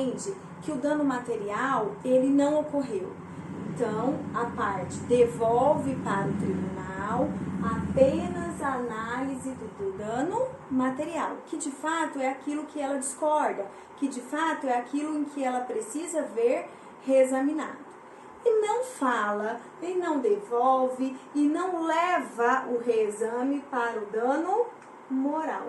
entende que o dano material, ele não ocorreu. Então, a parte devolve para o tribunal apenas a análise do dano material, que de fato é aquilo que ela discorda, que de fato é aquilo em que ela precisa ver reexaminado. E não fala, e não devolve, e não leva o reexame para o dano moral.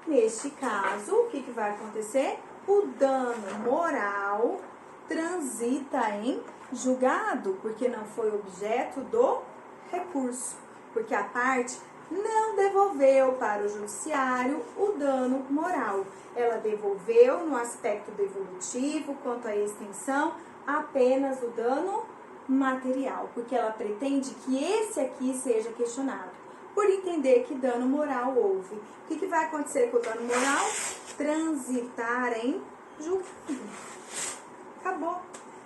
Neste caso, o que vai acontecer? O dano moral transita em julgado, porque não foi objeto do recurso, porque a parte não devolveu para o judiciário o dano moral. Ela devolveu no aspecto devolutivo, quanto à extensão, apenas o dano material, porque ela pretende que esse aqui seja questionado, por entender que dano moral houve. O que vai acontecer com o dano moral? Transitar em julgado. Acabou.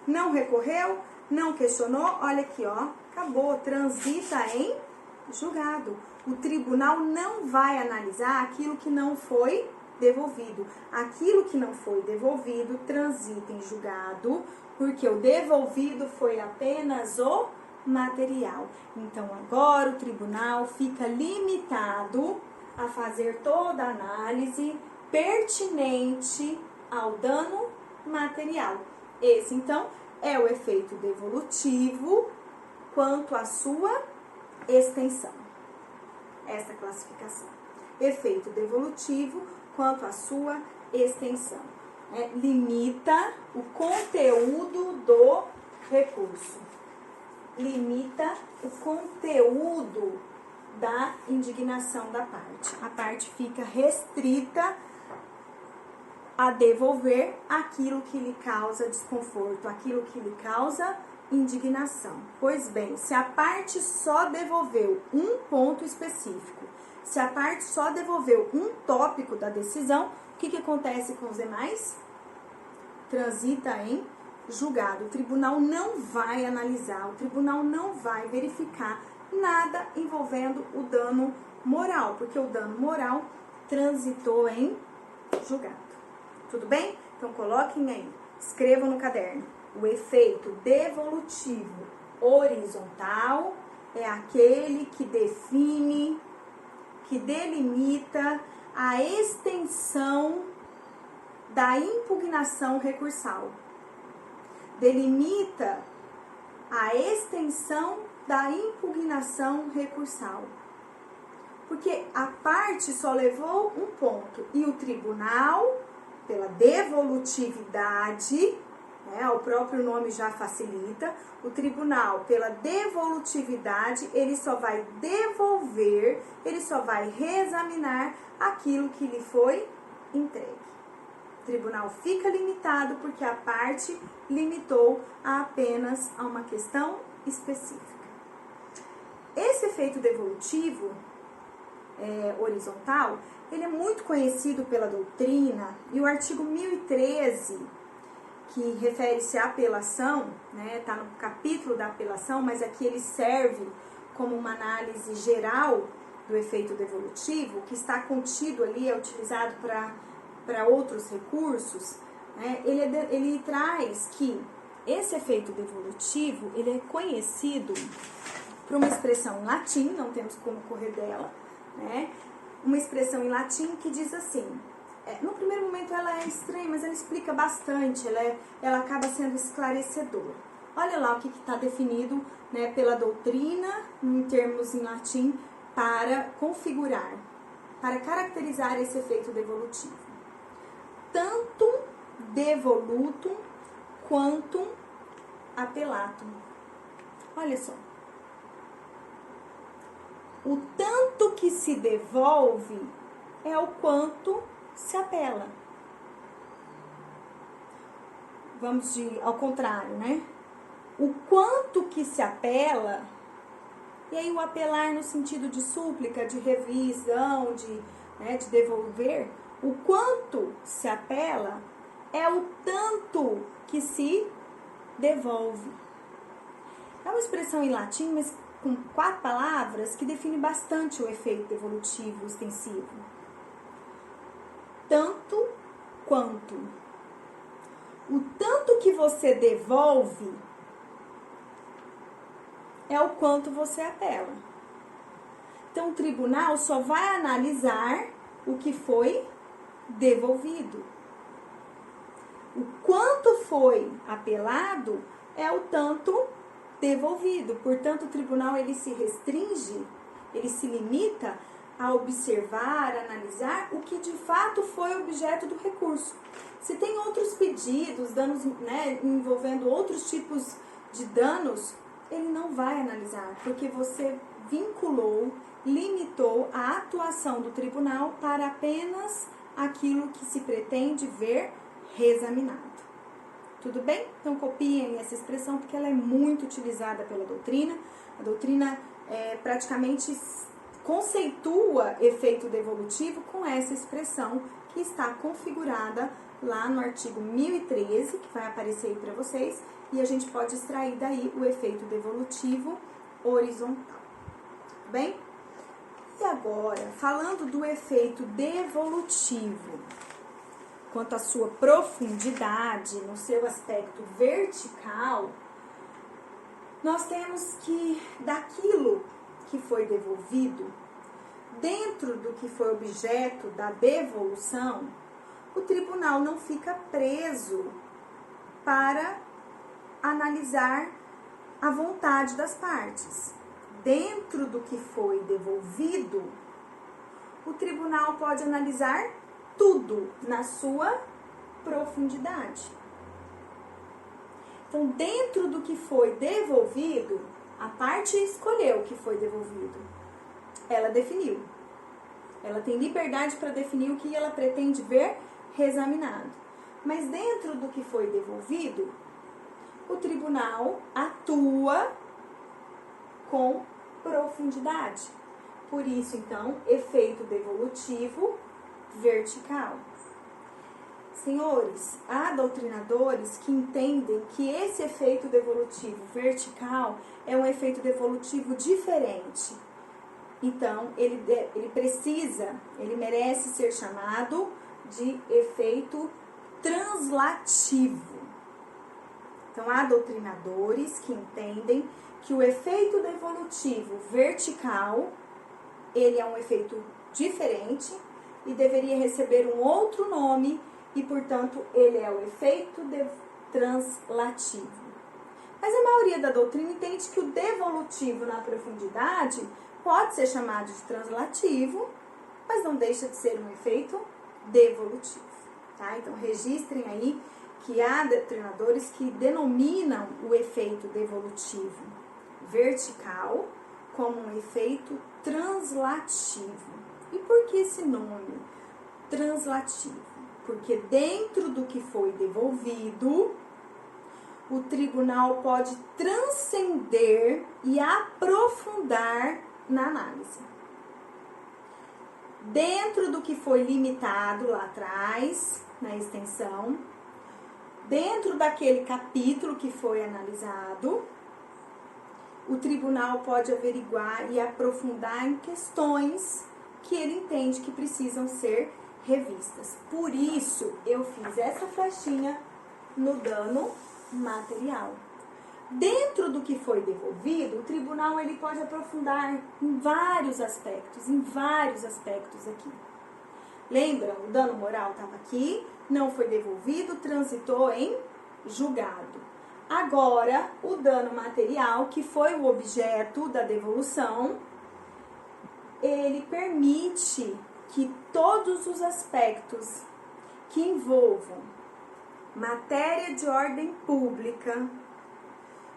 Não recorreu, não questionou, olha aqui, ó, acabou, transita em julgado. O tribunal não vai analisar aquilo que não foi devolvido. Aquilo que não foi devolvido transita em julgado, porque o devolvido foi apenas o material. Então, agora o tribunal fica limitado a fazer toda a análise pertinente ao dano material. Esse, então, é o efeito devolutivo quanto à sua extensão. Essa classificação. Efeito devolutivo quanto à sua extensão. Limita o conteúdo do recurso. Limita o conteúdo da indignação da parte. A parte fica restrita a devolver aquilo que lhe causa desconforto, aquilo que lhe causa indignação. Pois bem, se a parte só devolveu um ponto específico, se a parte só devolveu um tópico da decisão, o que acontece com os demais? Transita em julgado. O tribunal não vai analisar, o tribunal não vai verificar nada envolvendo o dano moral, porque o dano moral transitou em julgado. Tudo bem? Então, coloquem aí, escrevam no caderno. O efeito devolutivo horizontal é aquele que define, que delimita a extensão da impugnação recursal. Delimita a extensão da impugnação recursal. Porque a parte só levou um ponto e o tribunal, pela devolutividade, o próprio nome já facilita, o tribunal, pela devolutividade, ele só vai devolver, ele só vai reexaminar aquilo que lhe foi entregue. O tribunal fica limitado porque a parte limitou apenas a uma questão específica. Esse efeito devolutivo horizontal, ele é muito conhecido pela doutrina, e o artigo 1013, que refere-se à apelação, tá no capítulo da apelação, mas aqui ele serve como uma análise geral do efeito devolutivo, que está contido ali, é utilizado para outros recursos, ele traz que esse efeito devolutivo, ele é conhecido por uma expressão em latim, não temos como correr dela, uma expressão em latim que diz assim, no primeiro momento ela é estranha, mas ela explica bastante, ela acaba sendo esclarecedora. Olha lá o que está definido pela doutrina, em termos em latim, para configurar, para caracterizar esse efeito devolutivo. Tantum devolutum quantum appellatum. Olha só. O tanto que se devolve é o quanto se apela. Vamos ao contrário, O quanto que se apela, e aí o apelar no sentido de súplica, de revisão, de devolver, o quanto se apela é o tanto que se devolve. É uma expressão em latim, mas com 4 palavras, que define bastante o efeito devolutivo extensivo. Tanto quanto. O tanto que você devolve é o quanto você apela. Então, o tribunal só vai analisar o que foi devolvido. O quanto foi apelado é o tanto devolvido. Portanto, o tribunal ele se restringe, ele se limita a observar, a analisar o que de fato foi objeto do recurso. Se tem outros pedidos, danos, né, envolvendo outros tipos de danos, ele não vai analisar, porque você vinculou, limitou a atuação do tribunal para apenas aquilo que se pretende ver reexaminado. Tudo bem? Então copiem essa expressão porque ela é muito utilizada pela doutrina. A doutrina praticamente conceitua efeito devolutivo com essa expressão que está configurada lá no artigo 1013, que vai aparecer aí para vocês, e a gente pode extrair daí o efeito devolutivo horizontal. Tudo bem? E agora, falando do efeito devolutivo, quanto à sua profundidade, no seu aspecto vertical, nós temos que, daquilo que foi devolvido, dentro do que foi objeto da devolução, o tribunal não fica preso para analisar a vontade das partes. Dentro do que foi devolvido, o tribunal pode analisar tudo na sua profundidade. Então, dentro do que foi devolvido, a parte escolheu o que foi devolvido. Ela definiu. Ela tem liberdade para definir o que ela pretende ver reexaminado. Mas dentro do que foi devolvido, o tribunal atua com profundidade. Por isso, então, efeito devolutivo vertical. Senhores, há doutrinadores que entendem que esse efeito devolutivo vertical é um efeito devolutivo diferente. Então, ele merece ser chamado de efeito translativo. Então, há doutrinadores que entendem que o efeito devolutivo vertical, ele é um efeito diferente e deveria receber um outro nome e, portanto, ele é o efeito translativo. Mas a maioria da doutrina entende que o devolutivo na profundidade pode ser chamado de translativo, mas não deixa de ser um efeito devolutivo. Tá? Então, registrem aí que há doutrinadores que denominam o efeito devolutivo vertical como um efeito translativo. E por que esse nome? Translativo. Porque dentro do que foi devolvido, o tribunal pode transcender e aprofundar na análise. Dentro do que foi limitado lá atrás, na extensão, dentro daquele capítulo que foi analisado, o tribunal pode averiguar e aprofundar em questões que ele entende que precisam ser revistas. Por isso, eu fiz essa flechinha no dano material. Dentro do que foi devolvido, o tribunal ele pode aprofundar em vários aspectos aqui. Lembram? O dano moral estava aqui, não foi devolvido, transitou em julgado. Agora, o dano material, que foi o objeto da devolução, ele permite que todos os aspectos que envolvam matéria de ordem pública,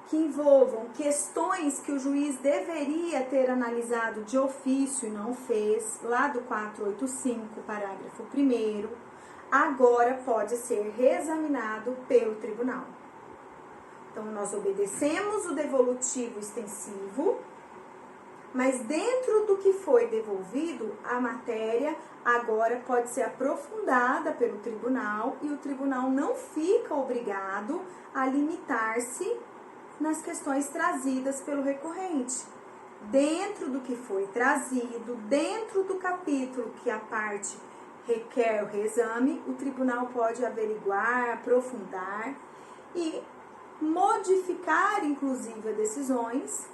que envolvam questões que o juiz deveria ter analisado de ofício e não fez, lá do 485, parágrafo 1º, agora pode ser reexaminado pelo tribunal. Então, nós obedecemos o devolutivo extensivo, mas dentro do que foi devolvido, a matéria agora pode ser aprofundada pelo tribunal e o tribunal não fica obrigado a limitar-se nas questões trazidas pelo recorrente. Dentro do que foi trazido, dentro do capítulo que a parte requer o reexame, o tribunal pode averiguar, aprofundar e modificar, inclusive, as decisões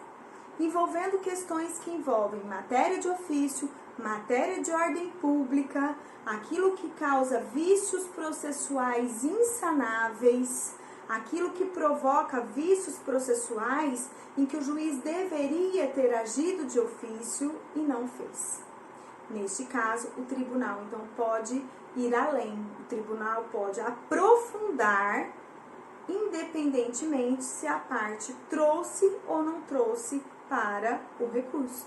envolvendo questões que envolvem matéria de ofício, matéria de ordem pública, aquilo que causa vícios processuais insanáveis, aquilo que provoca vícios processuais em que o juiz deveria ter agido de ofício e não fez. Neste caso, o tribunal, então, pode ir além. O tribunal pode aprofundar, independentemente se a parte trouxe ou não trouxe para o recurso.